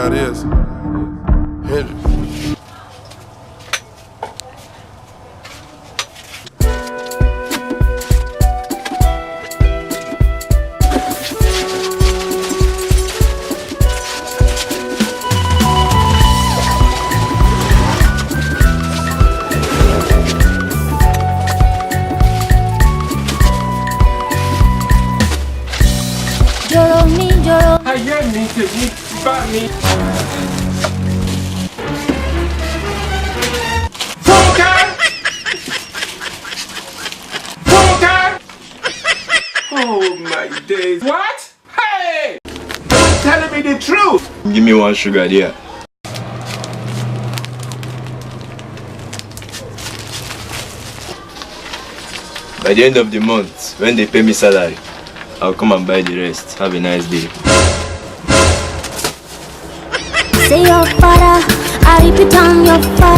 how it is. Hendrix. Ayé mi tèmi bá mi. Fúnkẹ́! Fúnkẹ́! Oh my days. What? Hey! You're telling me the truth. Give me one sugar there. By the end of the month, when they pay me salary, I'll come and buy the rest. Have a nice day. Say your father, I repeat on your father.